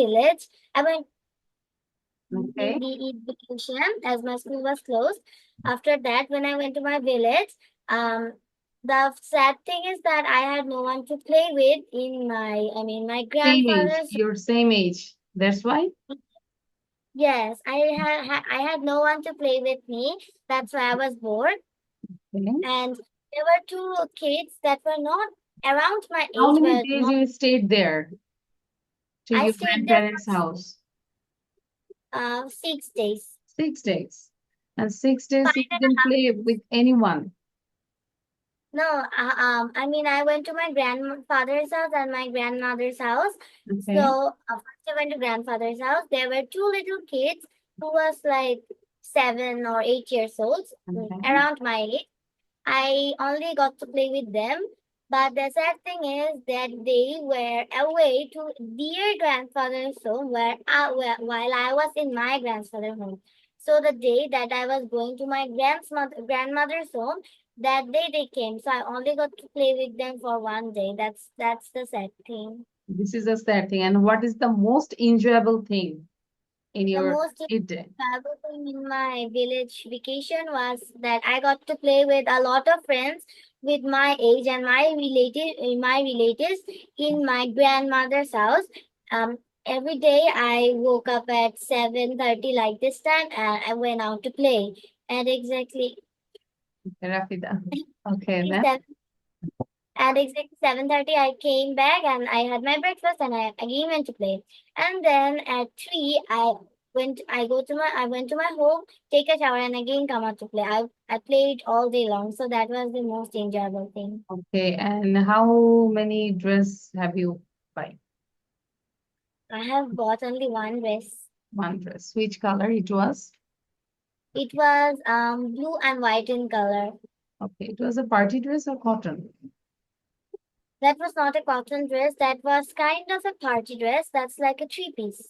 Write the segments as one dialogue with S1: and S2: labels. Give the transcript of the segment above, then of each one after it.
S1: village. I went
S2: Okay.
S1: in the Eid vacation as my school was closed. After that, when I went to my village, the sad thing is that I had no one to play with in my
S2: Same age.
S1: grandfather's.
S2: Your same age. That's why.
S1: Yes, I had no one to play with me. That's why I was bored.
S2: Okay.
S1: And there were two kids that were not around my
S2: How
S1: age,
S2: many
S1: but
S2: days
S1: not.
S2: you stayed there to
S1: I
S2: your
S1: stayed there
S2: grandparents' house?
S1: for 6 days.
S2: 6 days. And 6 days
S1: Five
S2: you
S1: and
S2: didn't
S1: a half.
S2: play with anyone.
S1: No, I went to my grandfather's house and my grandmother's house.
S2: Okay.
S1: So first I went to grandfather's house. There were two little kids who was like 7 or 8 years old,
S2: Okay.
S1: around my age. I only got to play with them. But the sad thing is that they were away to their grandfather's home while I was in my grandfather's home. So the day that I was going to my grandmother's home, that day they came. So I only got to play with them for one day. That's the sad thing.
S2: This is a sad thing. And what is the most enjoyable thing in
S1: The
S2: your
S1: most
S2: Eid?
S1: enjoyable thing in my village vacation was that I got to play with a lot of friends with my age and my relatives in my grandmother's house. Every day I woke up at 7:30 like this time and I went out to play. And exactly
S2: Rafida. Okay, then.
S1: seven at exactly 7:30 I came back and I had my breakfast and I again went to play. And then at 3 I went to my home, take a shower and again come out to play. I played all day long, so that was the most enjoyable thing.
S2: Okay. And how many dress have you buy?
S1: I have bought only one dress.
S2: One dress. Which color it was?
S1: It was blue and white in color.
S2: Okay. It was a party dress or cotton?
S1: That was not a cotton dress, that was kind of a party dress. That's like a three-piece.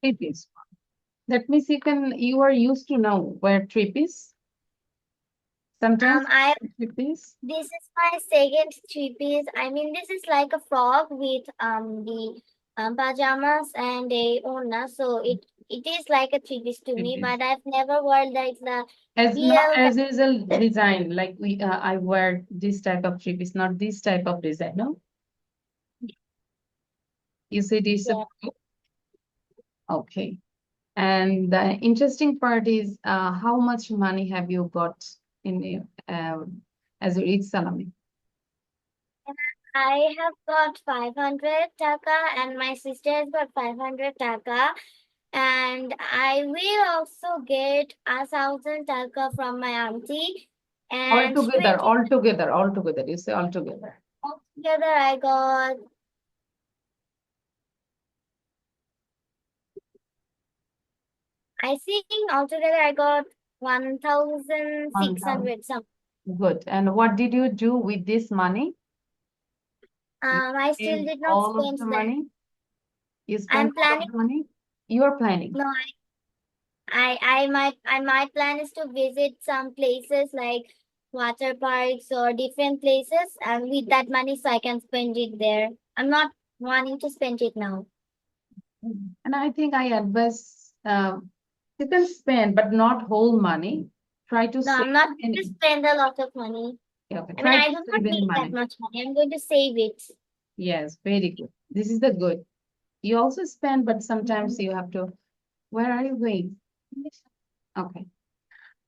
S2: Three piece. That means you are used to now wear three piece. Sometimes
S1: I
S2: three piece.
S1: This is my second three-piece. I mean, this is like a frock with the pajamas and a oona. So it is like a three-piece to
S2: Three
S1: me,
S2: piece.
S1: but I've never worn like the
S2: As not
S1: real.
S2: as is a design like I wear this type of three piece, not this type of design. No, you said it's a
S1: Yeah,
S2: okay. And the interesting part is how much money have you got in as your Eid salami?
S1: I have got 500 taka, and my sister has got 500 taka, and I will also get 1,000 taka from my auntie,
S2: All
S1: and
S2: together,
S1: 20
S2: all together, all together. You say all together.
S1: altogether. I think altogether I got
S2: One thousand.
S1: 1,600 something.
S2: Good. And what did you do with this money? You
S1: I still
S2: spent
S1: did not
S2: all of
S1: spend
S2: the
S1: that.
S2: money? You spent
S1: I'm
S2: all
S1: planning.
S2: of the money? You are planning.
S1: No, I plan is to visit some places like water parks or different places, and with that money, so I can spend it there. I'm not wanting to spend it now.
S2: And I think I advise you can spend, but not whole money. Try to
S1: No,
S2: save
S1: I'm not going to
S2: any.
S1: spend a lot of money.
S2: Yeah, okay.
S1: I mean,
S2: Try
S1: I
S2: to
S1: do not
S2: save any
S1: need that
S2: money.
S1: much money. I'm going to save it.
S2: Yes, very good. This is the good. You also spend, but sometimes you have to. Where are you going? Okay.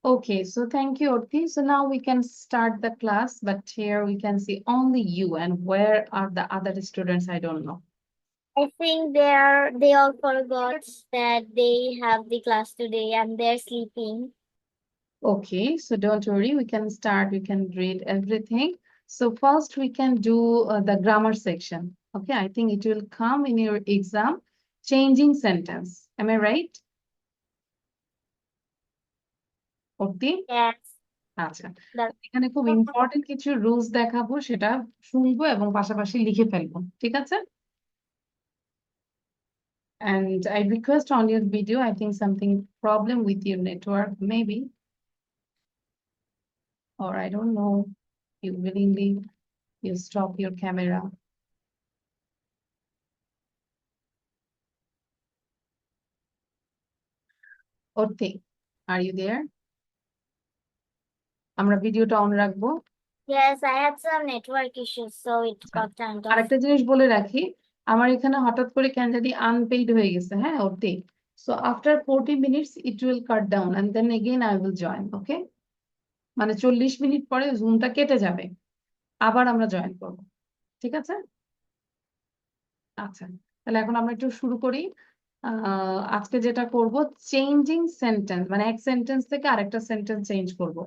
S2: Okay, so thank you, Orti. So now we can start the class, but here we can see only you. And where are the other students? I don't know.
S1: I think they all forgot that they have the class today and they're sleeping.
S2: Okay, so don't worry, we can start, we can read everything. So first we can do the grammar section. Okay, I think it will come in your exam. Changing sentence. Am I right? Orti?
S1: Yes.
S2: আচ্ছা,
S1: That
S2: এখানে খুব important কিছু rules দেখাবো, সেটা শুনবো এবং পাশাপাশি লিখে ফেলবো। ঠিক আছে? And I request on your video, I think something problem with your network, maybe, or I don't know, you willingly, you stop your camera. Arthi, are you there? আমরা ভিডিওটা অন রাখবো।
S1: Yes, I had some network issues, so it
S2: আচ্ছা,
S1: got turned off.
S2: আরেকটা জিনিস বলে রাখি, আমার এখানে হঠাৎ করে কেন জানি আনপেইড হয়ে গেছে, হ্যাঁ অর্থি। So after 40 minutes it will cut down and then again I will join, okay? মানে 40 মিনিট পরে জুমটা কেটে যাবে, আবার আমরা জয়েন করব, ঠিক আছে? আচ্ছা, তাহলে এখন আমরা একটু শুরু করি। আজকে যেটা করব, চেঞ্জিং সেন্টেন্স, মানে এক সেন্টেন্স থেকে আরেকটা সেন্টেন্স চেঞ্জ করব।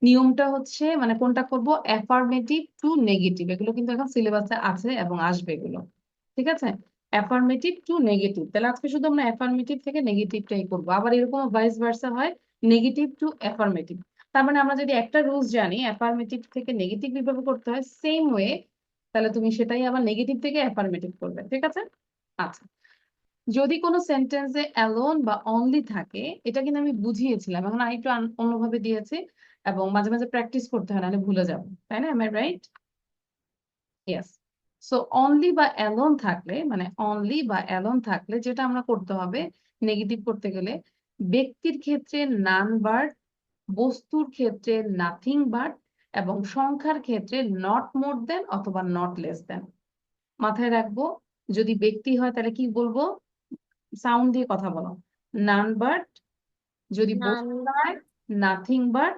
S2: নিয়মটা হচ্ছে মানে কোনটা করব, অ্যাফার্মেটিভ টু নেগেটিভ, এগুলো কিন্তু এখন সিলেবাসে আছে এবং আসবে এগুলো, ঠিক আছে? অ্যাফার্মেটিভ টু নেগেটিভ, তাহলে আজকে শুধু আমরা অ্যাফার্মেটিভ থেকে নেগেটিভটাই করবো, আবার এরকম ভাইস ভার্সা হয়, নেগেটিভ টু অ্যাফার্মেটিভ। তার মানে আমরা যদি একটা রুলস জানি অ্যাফার্মেটিভ থেকে নেগেটিভ কিভাবে করতে হয়, সেম ওয়ে তাহলে তুমি সেটাই আবার নেগেটিভ থেকে অ্যাফার্মেটিভ করবে, ঠিক আছে? আচ্ছা, যদি কোনো সেন্টেন্সে অ্যালোন বা অনলি থাকে, এটা কিন্তু আমি বুঝিয়েছিলাম, এখন আরেকটু অন্যভাবে দিয়েছি, এবং মাঝে মাঝে প্র্যাকটিস করতে হয়, নাহলে ভুলে যাবো, তাই না? Am I right? Yes. So only বা অ্যালোন থাকলে, মানে অনলি বা অ্যালোন থাকলে যেটা আমরা করতে হবে নেগেটিভ করতে গেলে, ব্যক্তির ক্ষেত্রে নান বাট, বস্তুর ক্ষেত্রে নাথিং বাট, এবং সংখ্যার ক্ষেত্রে নট মোর দেন অথবা নট লেস দেন। মাথায় রাখবো, যদি ব্যক্তি হয় তাহলে কি বলবো, সাউন্ড দিয়ে কথা বলো, নান বাট। যদি বস্তু
S1: None
S2: হয়,
S1: but,
S2: নাথিং বাট।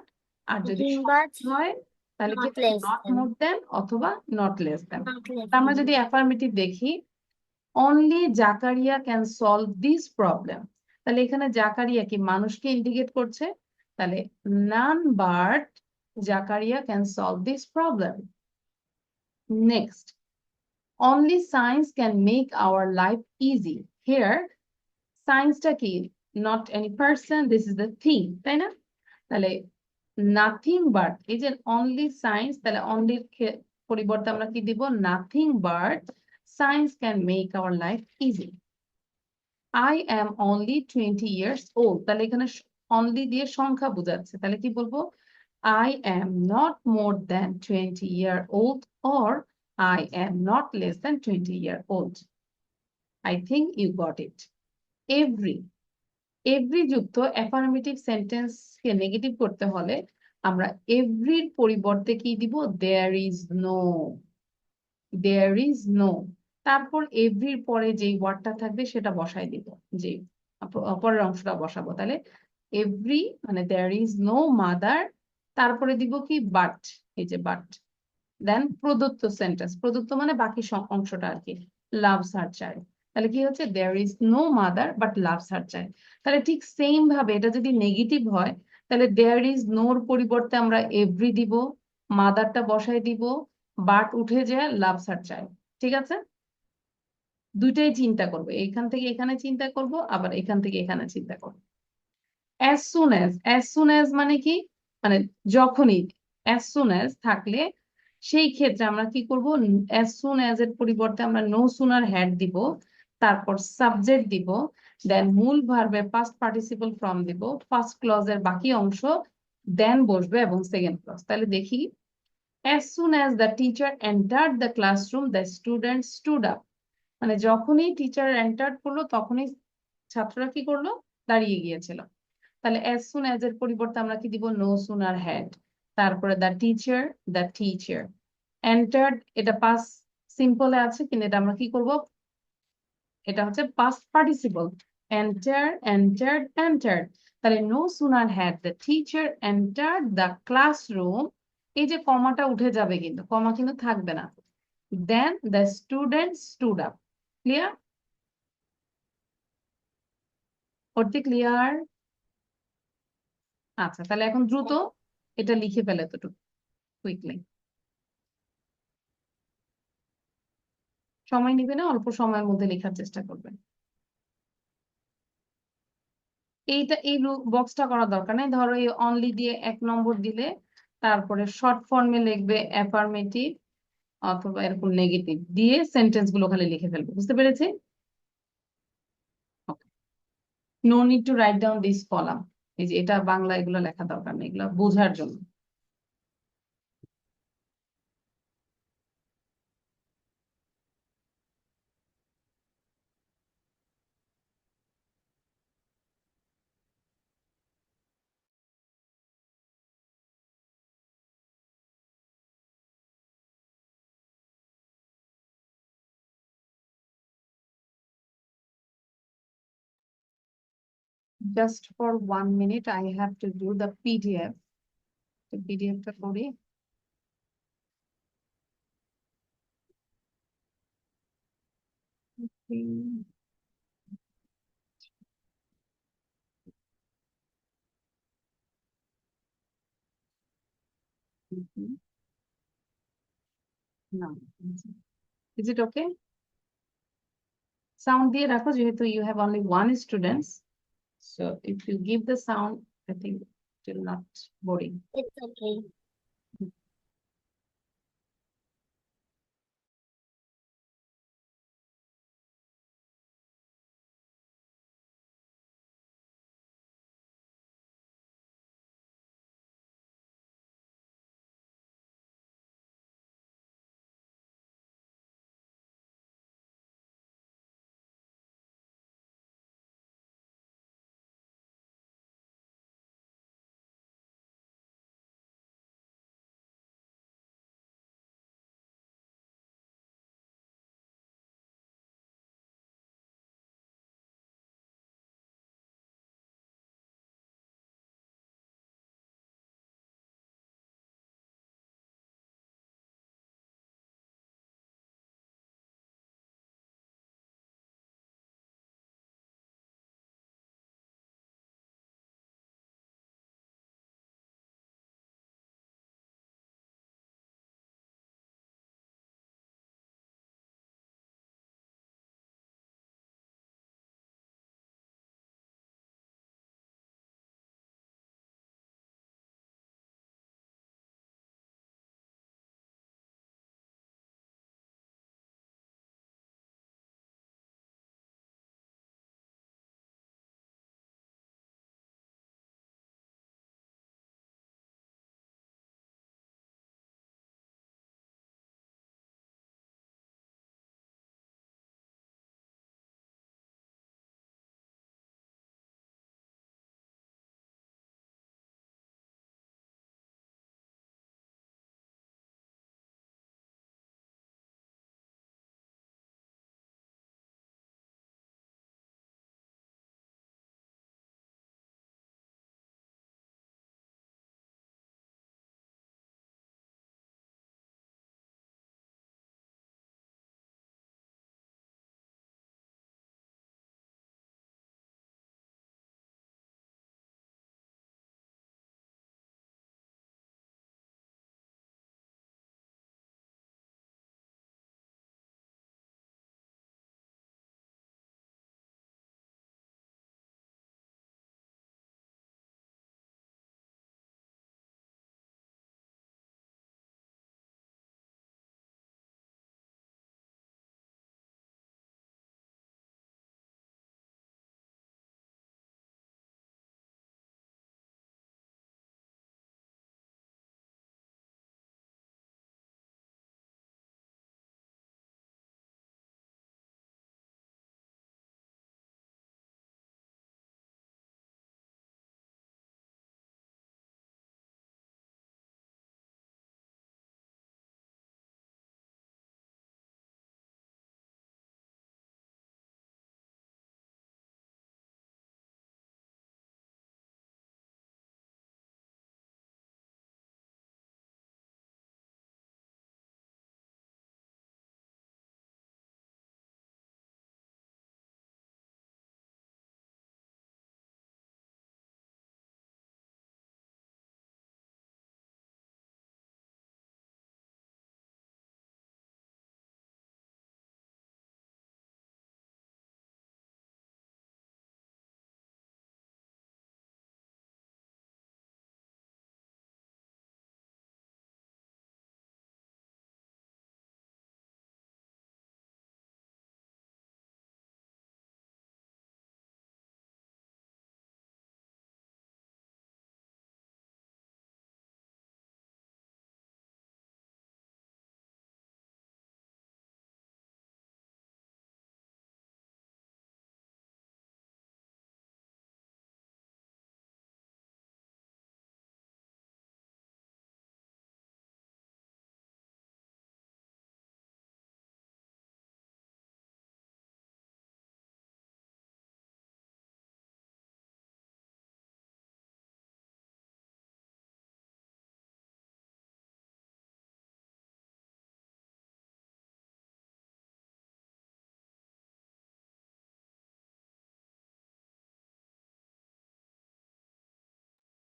S2: আর যদি
S1: nothing but,
S2: সংখ্যা হয় তাহলে কি
S1: not
S2: হবে,
S1: less
S2: নট মোর
S1: than,
S2: দেন অথবা not less than.
S1: not less
S2: আমরা
S1: than.
S2: যদি অ্যাফার্মেটিভ দেখি, only Zakaria can solve this problem, তাহলে এখানে জাকারিয়া কি মানুষকে ইন্ডিকেট করছে, তাহলে none but Zakaria can solve this problem. Next, only science can make our life easy. Here, science-টা কি? Not any person, this is the thing, তাই না? তাহলে nothing but, এই যে only science, তাহলে only পরিবর্তে আমরা কি দিব, nothing but science can make our life easy. I am only 20 years old, তাহলে এখানে only দিয়ে সংখ্যা বোঝাচ্ছে, তাহলে কি বলবো, I am not more than 20 year old, or I am not less than 20 year old. I think you got it. Every যুক্ত affirmative sentence কে নেগেটিভ করতে হলে আমরা এভরির পরিবর্তে কি দিব, there is no, there is no. তারপর এভরির পরে যে ওয়ার্ডটা থাকবে সেটা বসাই দিব, যে পরের অংশটা বসাবো, তাহলে এভরি মানে দেয়ার ইজ নো মাদার, তারপরে দিব কি বাট, এই যে বাট। দেন প্রদত্ত সেন্টেন্স, প্রদত্ত মানে বাকি অংশটা আর কি, লাভস হার চাইল্ড, তাহলে কি হচ্ছে, there is no mother but loves her child. তাহলে ঠিক সেম ভাবে এটা যদি নেগেটিভ হয়, তাহলে দেয়ার ইজ নোর পরিবর্তে আমরা এভরি দিব, মাদারটা বসাই দিব, বাট উঠে যায়, লাভস হার চাইল্ড, ঠিক আছে? দুইটাই চিন্তা করবো, এখান থেকে এখানে চিন্তা করব, আবার এখান থেকে এখানে চিন্তা করবো। as soon as মানে কি, মানে যখনই, as soon as থাকলে সেই ক্ষেত্রে আমরা কি করব, as soon as এর পরিবর্তে আমরা no sooner had দিব, তারপর সাবজেক্ট দিব, দেন মূল ভার্বের পাস্ট পার্টিসিপল ফর্ম দিব, ফার্স্ট ক্লজের বাকি অংশ দেন বসবে, এবং সেকেন্ড ক্লজ। তাহলে দেখি, as soon as the teacher entered the classroom the students stood up, মানে যখনই টিচার এন্টার করলো তখনই ছাত্ররা কি করলো, দাঁড়িয়ে গিয়েছিল। তাহলে as soon as এর পরিবর্তে আমরা কি দিব, no sooner had, তারপরে the teacher entered, এটা past simple এ আছে, কিন্তু এটা আমরা কি করব, এটা হচ্ছে past participle, entered, তাহলে no sooner had the teacher entered the classroom, এই যে কমাটা উঠে যাবে, কিন্তু কমা কিন্তু থাকবে না, then the students stood up. Clear? করতে ক্লিয়ার? আচ্ছা, তাহলে এখন দ্রুত এটা লিখে ফেলে তো কুইকলি, সময় নিবে না, অল্প সময়ের মধ্যে লেখার চেষ্টা করবেন। এইটা এই বক্সটা করা দরকার নেই, ধরো এই অনলি দিয়ে 1 নম্বর দিলে, তারপরে শর্ট ফর্মে লিখবে অ্যাফার্মেটিভ অথবা এরকম নেগেটিভ দিয়ে সেন্টেন্স গুলো খালি লিখে ফেলবে, বুঝতে পেরেছি? No need to write down this column, এই যে এটা বাংলা, এগুলো লেখা দরকার নেই, এগুলো বোঝার জন্য। Just for 1 minute, I have to do the PDF. The PDF টা করি। Okay. Mhm. No. Is it okay? Sound দিয়ে রাখো যেহেতু you have only one students. So if you give the sound, I think it will not boring.
S1: It's okay.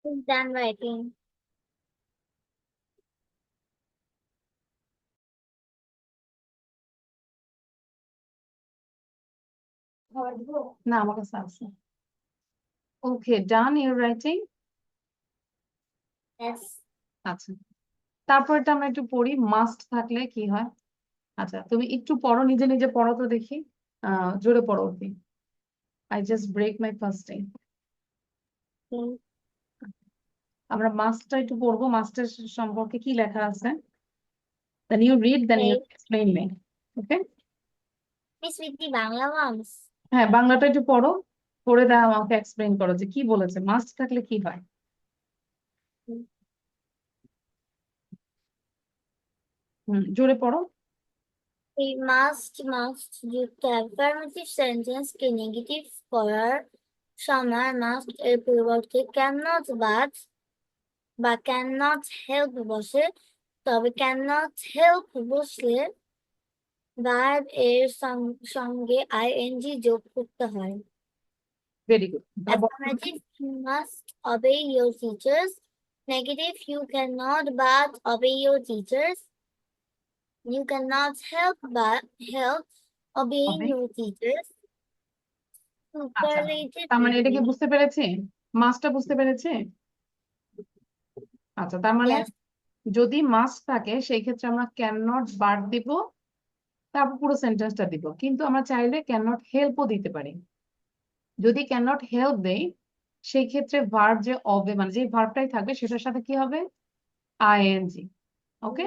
S1: Done writing.
S2: না আমার কাছে আছে। ওকে, ডান your writing.
S1: Yes.
S2: আচ্ছা, তারপরটা আমরা একটু পড়ি, মাস্ট থাকলে কি হয়। আচ্ছা, তুমি একটু পড়ো, নিজে নিজে পড়ো তো দেখি। জোরে পড়ো অব্দি। I just break my fasting.
S1: Okay.
S2: আমরা মাস্টটা একটু পড়বো, মাস্টের সম্পর্কে কি লেখা আছে। Then you read, then you explain me. Okay?
S1: Miss with the Bangla ones.
S2: হ্যাঁ, বাংলাটা একটু পড়ো, পড়ে দাও আমাকে এক্সপ্লেইন করো যে কি বলেছে, মাস্ট থাকলে কি হয়। জোরে পড়ো।
S1: We must যুক্ত affirmative sentence কে নেগেটিভ করার সময় must এর পরিবর্তে cannot বা cannot help বসে, তবে cannot help বসলে verb এর সঙ্গে ing যোগ করতে হয়।
S2: Very good.
S1: Affirmative, you must obey your teachers. Negative, you cannot but obey your teachers. You cannot help but help obeying your teachers.
S2: আচ্ছা,
S1: Superlative
S2: তার মানে এটা কি
S1: degree.
S2: বুঝতে পেরেছে? মাস্টটা বুঝতে পেরেছে? আচ্ছা, তার মানে
S1: Yes.
S2: যদি মাস্ট থাকে সেই ক্ষেত্রে আমরা ক্যান নট বাদ দিব, তারপর পুরো সেন্টেন্সটা দিব, কিন্তু আমরা চাইলে ক্যান নট হেল্পও দিতে পারি। যদি ক্যান নট হেল্প দেই সেই ক্ষেত্রে ভার্ব যে হবে, মানে যে ভার্বটাই থাকবে সেটার সাথে কি হবে, ING. Okay,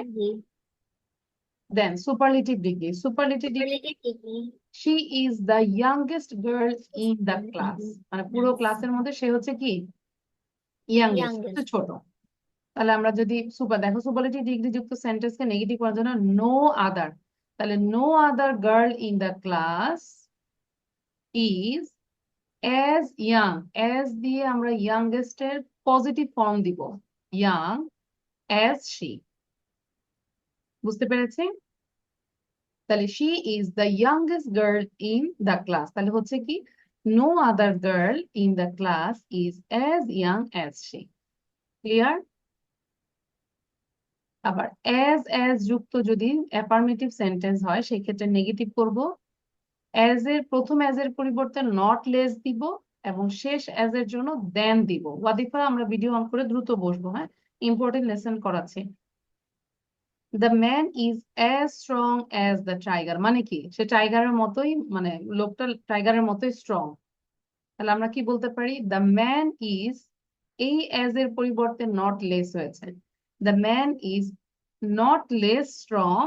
S2: then superlative degree. Superlative degree,
S1: Superlative degree.
S2: she is the youngest girl in the class, মানে পুরো ক্লাসের মধ্যে সে হচ্ছে কি ইয়াংগেস্ট,
S1: Youngest.
S2: ছোট। তাহলে আমরা যদি সুপার দেখো, সুপারলেটিভ ডিগ্রি যুক্ত সেন্টেন্সকে নেগেটিভ করার জন্য নো আদার, তাহলে no other girl in the class is as young. As দিয়ে আমরা ইয়াংগেস্ট এর পজিটিভ ফর্ম দিব, ইয়াং অ্যাজ শি। বুঝতে পেরেছি? তাহলে she is the youngest girl in the class, তাহলে হচ্ছে কি no other girl in the class is as young as she. Clear? আবার অ্যাজ যুক্ত যদি অ্যাফার্মেটিভ সেন্টেন্স হয় সেই ক্ষেত্রে নেগেটিভ করব। প্রথম অ্যাজ এর পরিবর্তে নট লেস দিব এবং শেষ অ্যাজ এর জন্য দেন দিব। ওয়াদিফা আমরা ভিডিও অন করে দ্রুত বসবো, হ্যাঁ, ইম্পর্টেন্ট লেসন করাচ্ছি। The man is as strong as the tiger, মানে কি সে টাইগারের মতোই, মানে লোকটা টাইগারের মতোই স্ট্রং। তাহলে আমরা কি বলতে পারি, দ্য ম্যান ইজ, এই অ্যাজ এর পরিবর্তে নট লেস হয়েছে, the man is not less strong,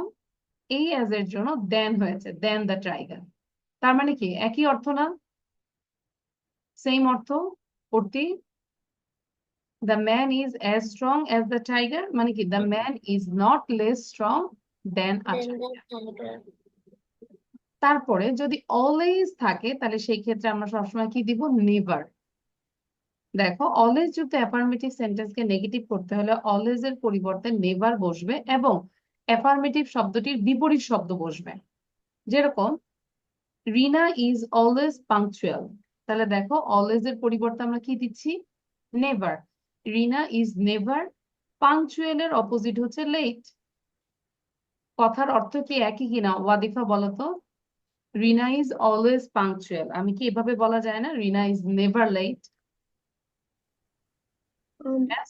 S2: এই অ্যাজ এর জন্য দেন হয়েছে, দেন দ্য টাইগার। তার মানে কি একই অর্থ না? সেম অর্থ করতে। The man is as strong as the tiger মানে কি the man is not less strong than a
S1: Then
S2: tiger.
S1: the tiger.
S2: তারপরে যদি অলওয়েজ থাকে তাহলে সেই ক্ষেত্রে আমরা সবসময় কি দিব, নেভার। দেখো, অলওয়েজ যুক্ত অ্যাফার্মেটিভ সেন্টেন্সকে নেগেটিভ করতে হলে অলওয়েজ এর পরিবর্তে নেভার বসবে এবং অ্যাফার্মেটিভ শব্দটির বিপরীত শব্দ বসবে। যেরকম রিনা ইজ অলওয়েজ পাংচুয়াল, তাহলে দেখো অলওয়েজ এর পরিবর্তে আমরা কি দিচ্ছি, never. Rina is never punctual, এর অপোজিট হচ্ছে লেট। কথার অর্থ কি একই কিনা ওয়াদিফা বলো তো? রিনা ইজ অলওয়েজ পাংচুয়াল, আমি কি এভাবে বলা যায় না Rina is never late?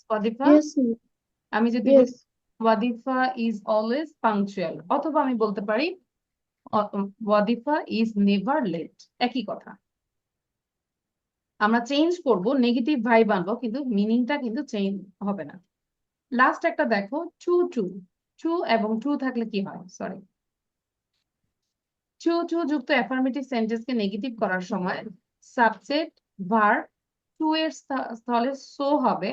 S2: Wadifa,
S3: Yes, ma'am.
S2: আমি যদি বলি
S3: Yes.
S2: Wadifa is always punctual, অথবা আমি বলতে পারি ওয়াদিফা ইজ নেভার লেট, একই কথা। আমরা চেঞ্জ করব, নেগেটিভ ভাইব আনবো, কিন্তু মিনিংটা কিন্তু চেঞ্জ হবে না। লাস্ট একটা দেখো, টু টু। টু এবং টু থাকলে কি হয়, সরি, টু যুক্ত অ্যাফার্মেটিভ সেন্টেন্সকে নেগেটিভ করার সময় সাবজেক্ট ভার্ব টু এর স্থলে সো হবে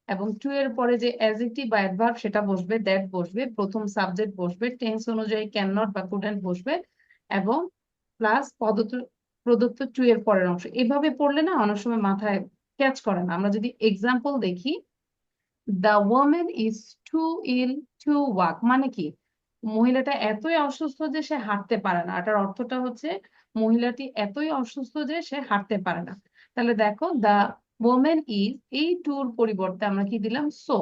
S2: এবং টু এর পরে যে অ্যাডজেক্টিভ বা অ্যাডভার্ব সেটা বসবে, দ্যাট বসবে, প্রথম সাবজেক্ট বসবে, টেন্স অনুযায়ী ক্যান নট বা কুডন্ট বসবে এবং প্লাস প্রদত্ত টু এর পরের অংশ। এভাবে পড়লে না অনেক সময় মাথায় ক্যাচ করে না। আমরা যদি এক্সাম্পল দেখি, the woman is too ill to walk, মানে কি মহিলাটা এতই অসুস্থ যে সে হাঁটতে পারে না। এটার অর্থটা হচ্ছে মহিলাটি এতই অসুস্থ যে সে হাঁটতে পারে না। তাহলে দেখো, দ্য woman is এই টুর পরিবর্তে আমরা কি দিলাম so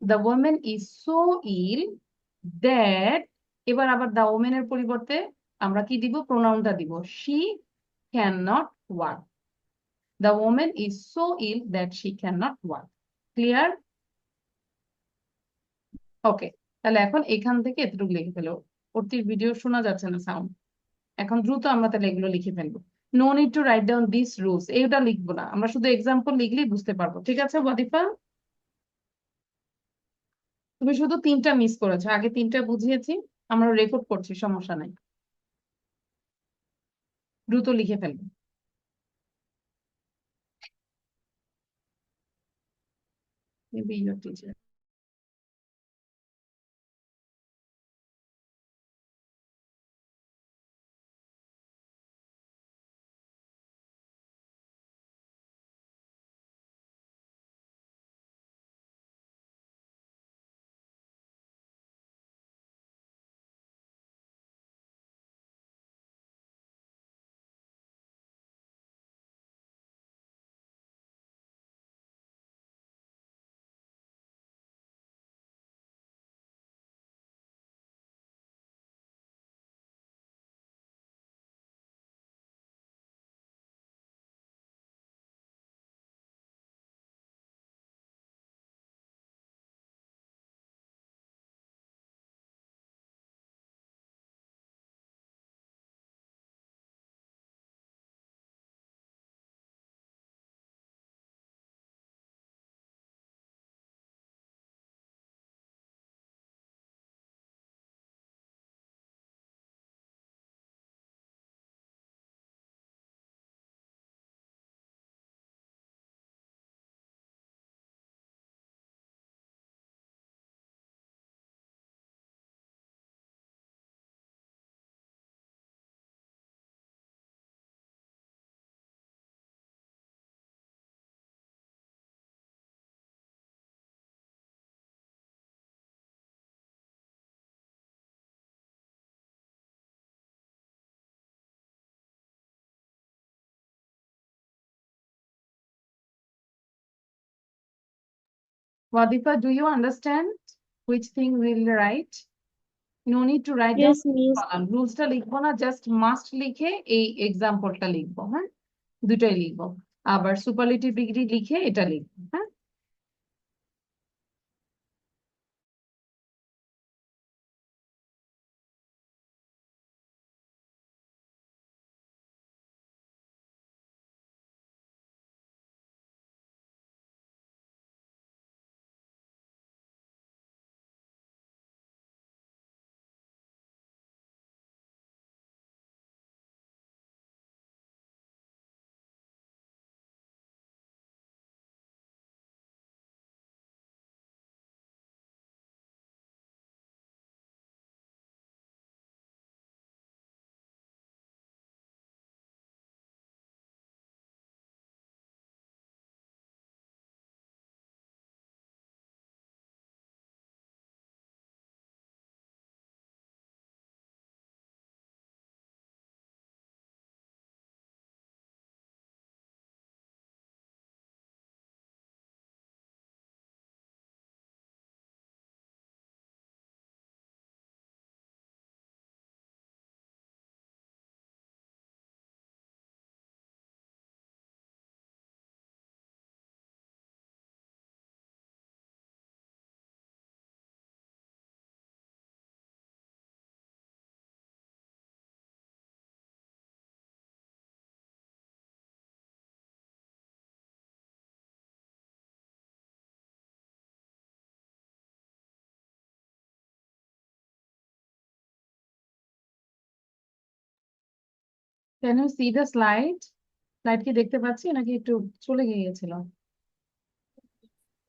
S2: the woman is so ill that এবার আবার the woman এর পরিবর্তে আমরা কি দিব প্রোনাউনটা দিব she cannot work the woman is so ill that she cannot work clear ওকে তাহলে এখন এখান থেকে এতটুকু লিখে ফেলো ওর ভিডিও শোনা যাচ্ছে না সাউন্ড এখন দ্রুত আমরা তাহলে এগুলো লিখে ফেলবো no need to write down this rules এইটা লিখবো না আমরা শুধু এক্সাম্পল লিখলেই বুঝতে পারবো ঠিক আছে ওয়াদিফা তুমি শুধু তিনটা মিস করেছো আগে তিনটা বুঝিয়েছি আমরা রেকর্ড করছি সমস্যা নাই দ্রুত লিখে ফেলবো maybe your teacher Wadifa, do you understand which thing we'll write? No need to write down
S3: Yes, miss.
S2: রুলসটা লিখবো না জাস্ট মাস্ট লিখে এই এক্সাম্পলটা লিখবো হ্যাঁ দুটাই লিখবো আবার সুপারলেটিভ ডিগ্রি লিখে এটা লিখবো হ্যাঁ Can you see the slide? Slide কি দেখতে পাচ্ছি নাকি একটু চলে গিয়েছিল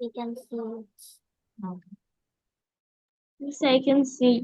S1: We can see.
S2: Okay.
S3: Yes, I can see.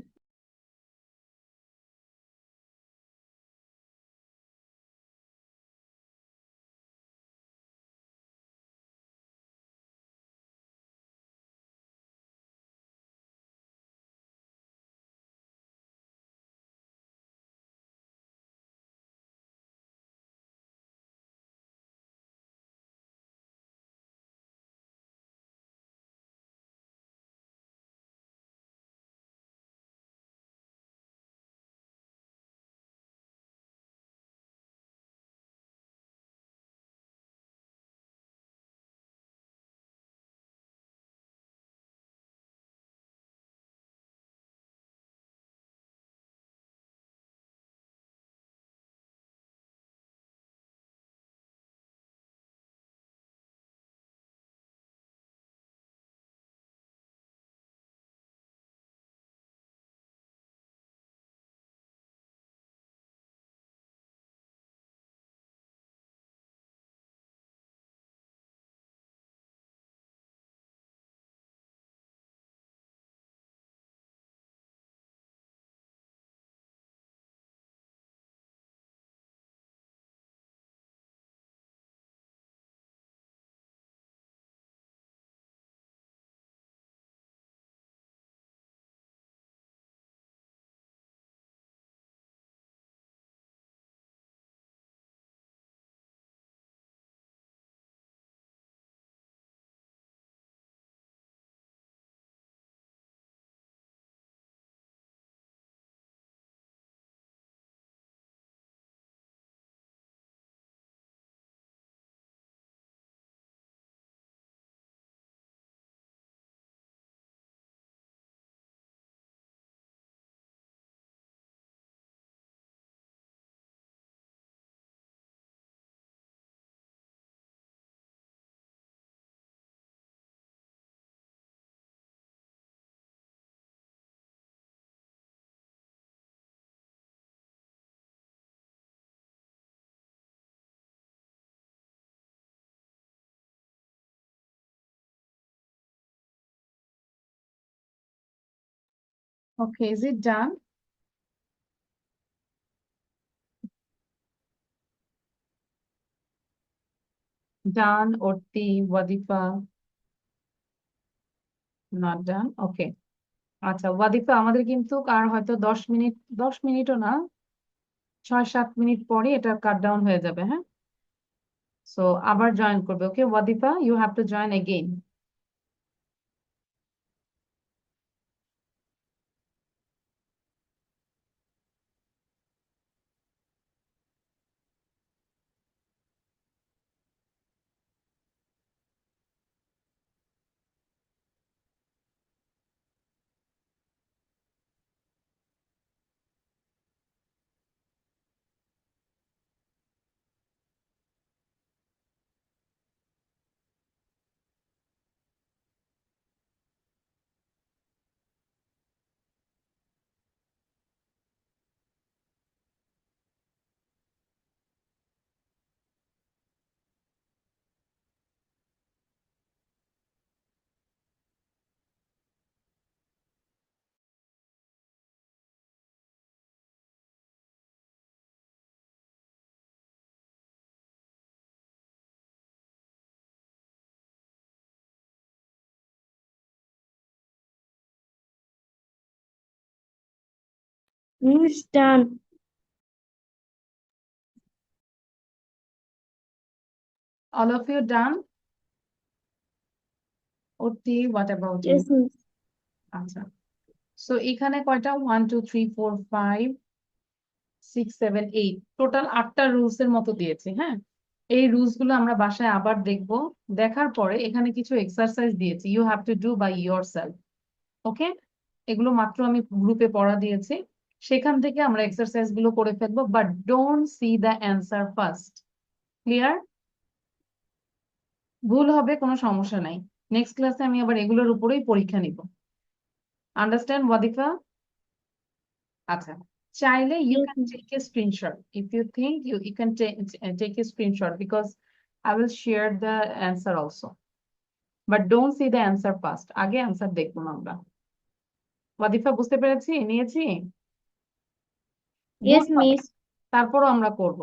S2: Okay, is it done? Done, Orti, Wadifa, not done. Okay. আচ্ছা ওয়াদিফা আমাদের কিন্তু আর হয়তো 10 মিনিট 10 মিনিটও না 6-7 মিনিট পরে এটা কাট ডাউন হয়ে যাবে হ্যাঁ সো আবার জয়েন করবে okay Wadifa you have to join again
S3: It's done.
S2: all of you done Orti what about you
S3: Yes, miss.
S2: আচ্ছা সো এখানে কয়টা 1 2 3 4 5 6 7 8 টোটাল 8টা রুলস এর মতো দিয়েছি হ্যাঁ এই রুলস গুলো আমরা বাসায় আবার দেখব দেখার পরে এখানে কিছু এক্সারসাইজ দিয়েছি you have to do by yourself okay এগুলো মাত্র আমি গ্রুপে পড়া দিয়েছি সেখান থেকে আমরা এক্সারসাইজ গুলো করে ফেলবো but don't see the answer first clear ভুল হবে কোনো সমস্যা নাই নেক্সট ক্লাসে আমি আবার এগুলোর উপরেই পরীক্ষা নিব আন্ডারস্ট্যান্ড ওয়াদিফা আচ্ছা চাইলে you
S3: Yes,
S2: can
S3: miss.
S2: take a screenshot if you think you can take a screenshot because I will share the answer also but don't see the answer first আগে অ্যান্সার দেখবো না আমরা ওয়াদিফা বুঝতে পেরেছি নিয়েছি ভুল
S3: Yes,
S2: হবে
S3: miss.
S2: তারপরও আমরা করব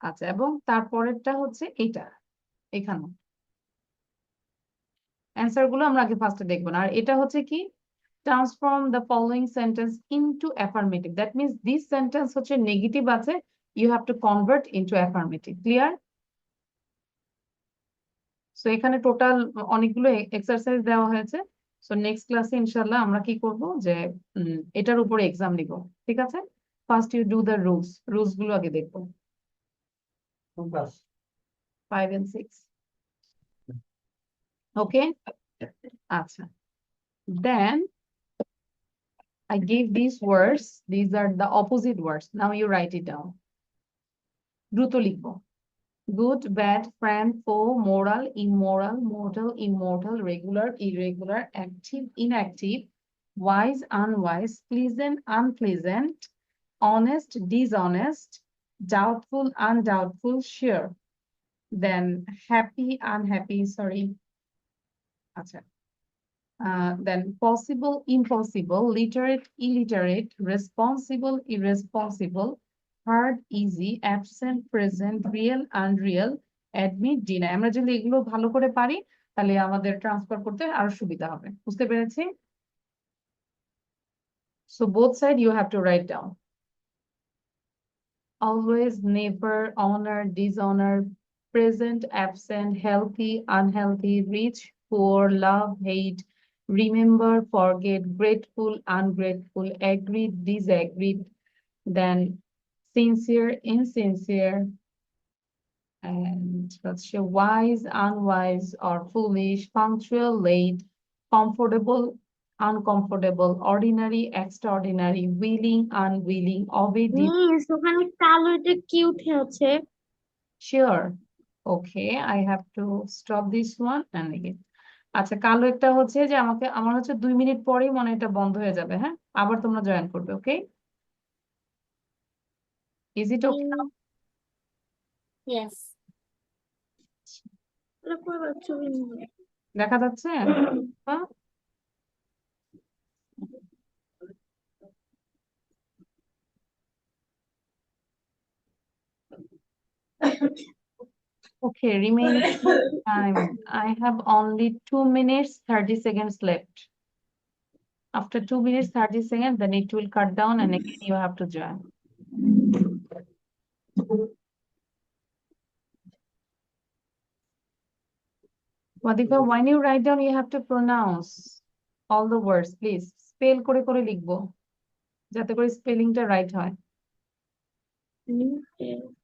S2: আচ্ছা এবং তারপরেরটা হচ্ছে এইটা এখানে অ্যান্সার গুলো আমরা আগে ফার্স্টে দেখবো না আর এটা হচ্ছে কি transform the following sentence into affirmative that means this sentence হচ্ছে নেগেটিভ আছে you have to convert into affirmative clear so এখানে টোটাল অনেকগুলো এক্সারসাইজ দেওয়া হয়েছে সো নেক্সট ক্লাসে ইনশাল্লাহ আমরা কি করব যে এটার উপরে এক্সাম নিব ঠিক আছে first you do the rules rules গুলো আগে দেখবো 5 and 6 ওকে আচ্ছা then I gave these words these are the opposite words now you write it down দ্রুত লিখবো good bad friend foe moral immoral mortal immortal regular irregular active inactive wise unwise pleasant unpleasant honest dishonest doubtful undoubtful sure then happy unhappy sorry আচ্ছা then possible impossible literate illiterate responsible irresponsible hard easy absent present real unreal admit deny আমরা যদি এগুলো ভালো করে পারি তাহলে আমাদের transfer করতে আরো সুবিধা হবে বুঝতে পেরেছি so both side you have to write down always never honor dishonor present absent healthy unhealthy rich poor love hate remember forget grateful ungrateful agreed disagreed then sincere insincere and let's show wise unwise or foolish punctual late comfortable uncomfortable ordinary extraordinary willing unwilling obedient
S3: Miss, ওখানে কালো এটা কি উঠে আছে?
S2: sure okay I have to stop this one and again আচ্ছা কালো একটা হচ্ছে যে আমাকে আমার হচ্ছে 2 মিনিট পরেই মনে হয় এটা বন্ধ হয়ে যাবে হ্যাঁ আবার তোমরা জয়েন করবে okay is it okay
S1: Yes.
S3: ওটা কইবার ছবি নিয়ে।
S2: দেখা যাচ্ছে হ্যাঁ Okay, remaining time. I have only 2 minutes, 30 seconds left. After 2 minutes, 30 seconds, then it will cut down and again you have to join. Wadifa, when you write down, you have to pronounce all the words, please. Spell করে করে লিখবো, যাতে করে স্পেলিংটা right হয়।
S3: N-F-A-I-Z-E.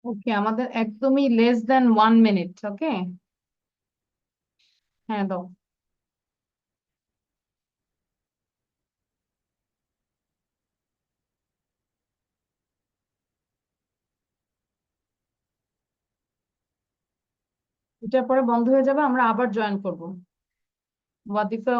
S2: ওকে, আমাদের একদমই less than 1 minute, ওকে? হ্যাঁ, দাও। এটার পরে বন্ধ হয়ে যাবে, আমরা আবার জয়েন করব। ওয়াদিফা